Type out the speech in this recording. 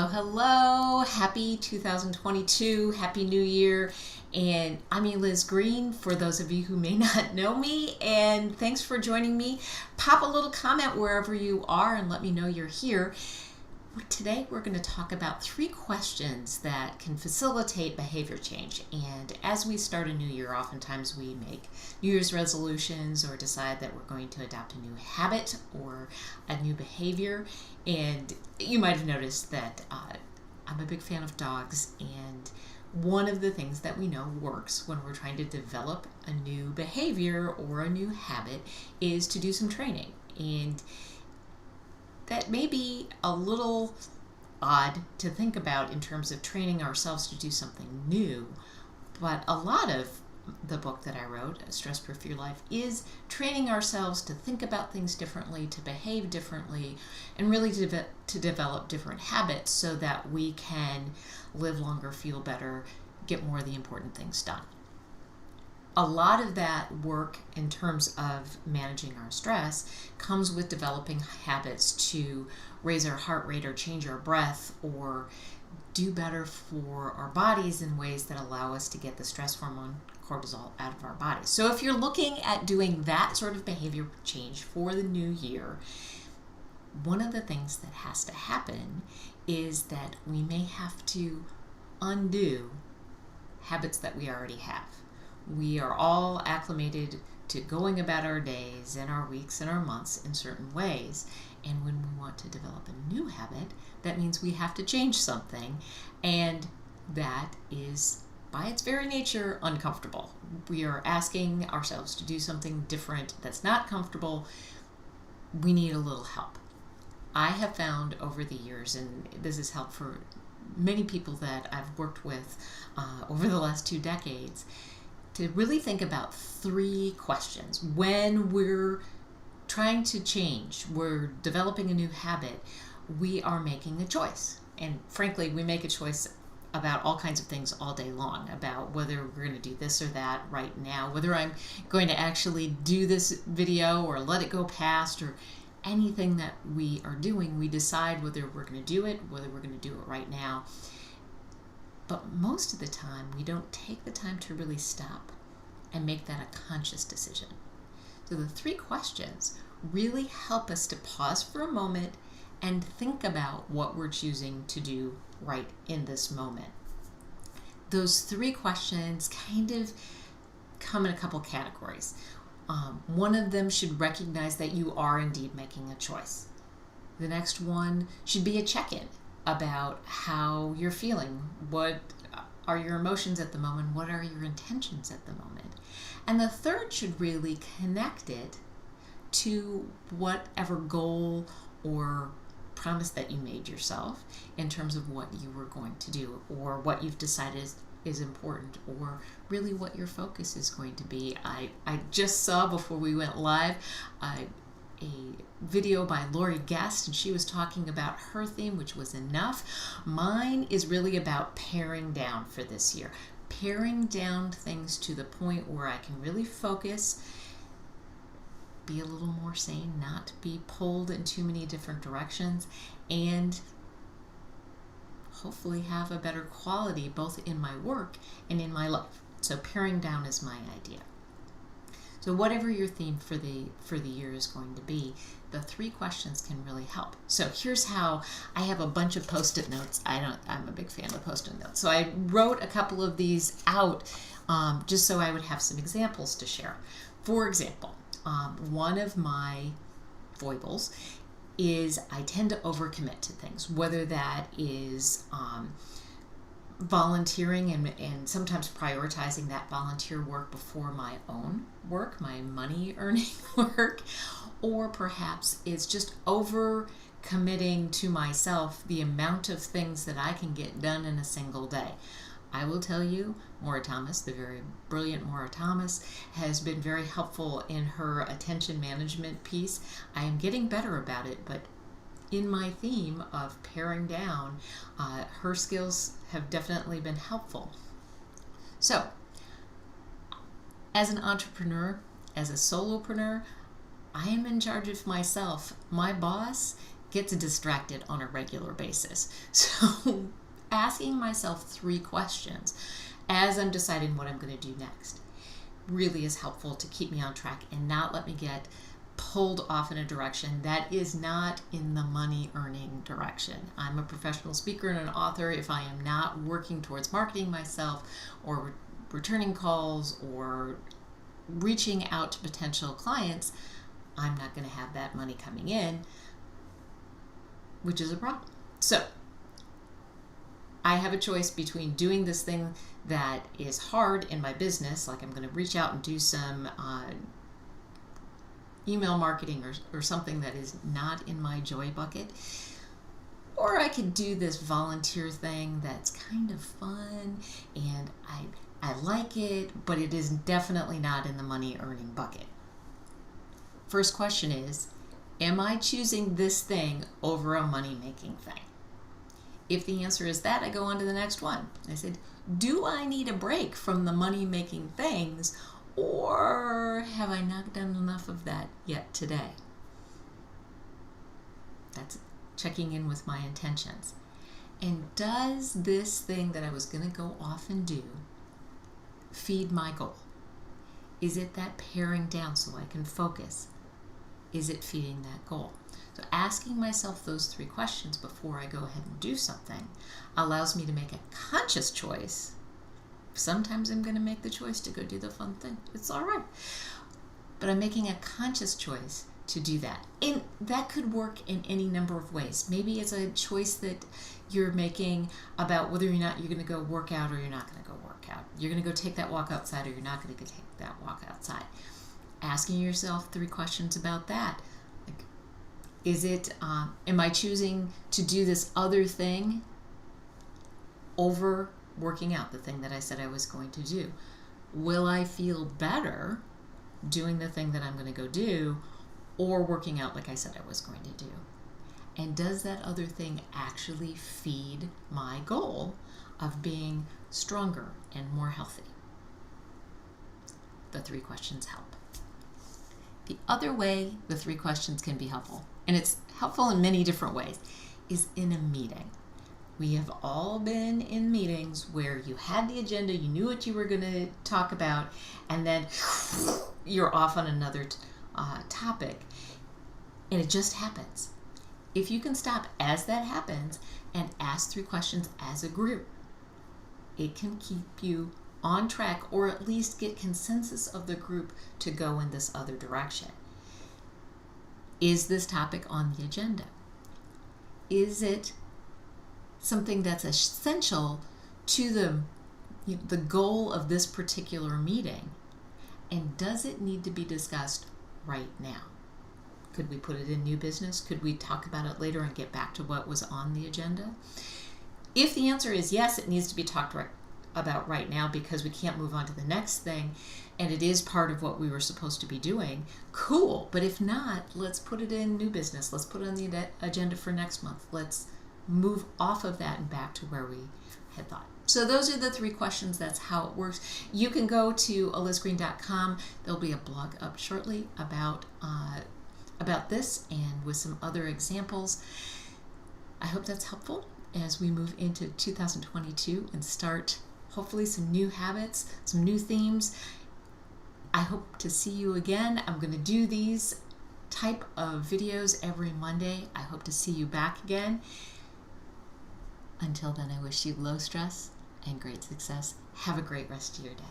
Hello, hello. Happy 2022. Happy New Year. And I'm Eliz Greene, for those of you who may not know me, and thanks for joining me. Pop a little comment wherever you are and let me know you're here. Today we're going to talk about 3 questions that can facilitate behavior change. And as we start a new year, oftentimes we make New Year's resolutions or decide that we're going to adopt a new habit or a new behavior. And you might have noticed that I'm a big fan of dogs, and one of the things that we know works when we're trying to develop a new behavior or a new habit is to do some training. And that may be a little odd to think about in terms of training ourselves to do something new, but a lot of the book that I wrote, Stress-Proof Your Life, is training ourselves to think about things differently, to behave differently, and really to develop different habits so that we can live longer, feel better, get more of the important things done. A lot of that work in terms of managing our stress comes with developing habits to raise our heart rate or change our breath or do better for our bodies in ways that allow us to get the stress hormone cortisol out of our bodies. So if you're looking at doing that sort of behavior change for the new year, one of the things that has to happen is that we may have to undo habits that we already have. We are all acclimated to going about our days and our weeks and our months in certain ways. And when we want to develop a new habit, that means we have to change something. And that is, by its very nature, uncomfortable. We are asking ourselves to do something different that's not comfortable. We need a little help. I have found over the years, and this has helped for many people that I've worked with over the last 2 decades, to really think about 3 questions. When we're trying to change, we're developing a new habit, we are making a choice. And frankly, we make a choice about all kinds of things all day long, about whether we're going to do this or that right now, whether I'm going to actually do this video or let it go past, or anything that we are doing, we decide whether we're going to do it, whether we're going to do it right now. But most of the time, we don't take the time to really stop and make that a conscious decision. So the 3 questions really help us to pause for a moment and think about what we're choosing to do right in this moment. Those 3 questions kind of come in a couple categories. One of them should recognize that you are indeed making a choice. The next one should be a check-in about how you're feeling. What are your emotions at the moment? What are your intentions at the moment? And the third should really connect it to whatever goal or promise that you made yourself in terms of what you were going to do, or what you've decided is important, or really what your focus is going to be. I just saw, before we went live, a video by Lori Guest, and she was talking about her theme, which was enough. Mine is really about paring down for this year. Paring down things to the point where I can really focus, be a little more sane, not be pulled in too many different directions, and hopefully have a better quality both in my work and in my life. So paring down is my idea. So whatever your theme for the year is going to be, the 3 questions can really help. So here's how. I have a bunch of Post-it notes. I'm a big fan of Post-it notes. So I wrote a couple of these out just so I would have some examples to share. For example, one of my foibles is I tend to overcommit to things, whether that is volunteering and sometimes prioritizing that volunteer work before my own work, my money earning work, or perhaps it's just over committing to myself the amount of things that I can get done in a single day. I will tell you, Maura Thomas, the very brilliant Maura Thomas, has been very helpful in her attention management piece. I am getting better about it, but in my theme of paring down, her skills have definitely been helpful. So, as an entrepreneur, as a solopreneur, I am in charge of myself. My boss gets distracted on a regular basis. So asking myself 3 questions as I'm deciding what I'm going to do next really is helpful to keep me on track and not let me get pulled off in a direction that is not in the money earning direction. I'm a professional speaker and an author. If I am not working towards marketing myself or returning calls or reaching out to potential clients, I'm not going to have that money coming in, which is a problem. So I have a choice between doing this thing that is hard in my business, like I'm going to reach out and do some email marketing or something that is not in my joy bucket, or I could do this volunteer thing that's kind of fun and I like it, but it is definitely not in the money earning bucket. First question is, am I choosing this thing over a money making thing? If the answer is that, I go on to the next one. I said, do I need a break from the money making things, or have I not done enough of that yet today? That's checking in with my intentions. And does this thing that I was going to go off and do feed my goal? Is it that paring down so I can focus? Is it feeding that goal? So asking myself those 3 questions before I go ahead and do something allows me to make a conscious choice. Sometimes I'm going to make the choice to go do the fun thing. It's all right. But I'm making a conscious choice to do that. And that could work in any number of ways. Maybe it's a choice that you're making about whether or not you're going to go work out or you're not going to go work out. You're going to go take that walk outside or you're not going to go take that walk outside. Asking yourself 3 questions about that. Like, is it, am I choosing to do this other thing over working out, the thing that I said I was going to do? Will I feel better doing the thing that I'm going to go do or working out like I said I was going to do? And does that other thing actually feed my goal of being stronger and more healthy? The 3 questions help. The other way the 3 questions can be helpful, and it's helpful in many different ways, is in a meeting. We have all been in meetings where you had the agenda, you knew what you were going to talk about, and then you're off on another topic, and it just happens. If you can stop as that happens and ask 3 questions as a group, it can keep you on track, or at least get consensus of the group to go in this other direction. Is this topic on the agenda? Is it something that's essential to the goal of this particular meeting? And does it need to be discussed right now? Could we put it in new business? Could we talk about it later and get back to what was on the agenda? If the answer is yes, it needs to be talked about right now because we can't move on to the next thing, and it is part of what we were supposed to be doing, cool. But if not, let's put it in new business. Let's put it on the agenda for next month. Let's move off of that and back to where we had thought. So those are the 3 questions. That's how it works. You can go to elizgreene.com. There'll be a blog up shortly about this and with some other examples. I hope that's helpful as we move into 2022 and start hopefully some new habits, some new themes. I hope to see you again. I'm going to do these type of videos every Monday. I hope to see you back again. Until then, I wish you low stress and great success. Have a great rest of your day.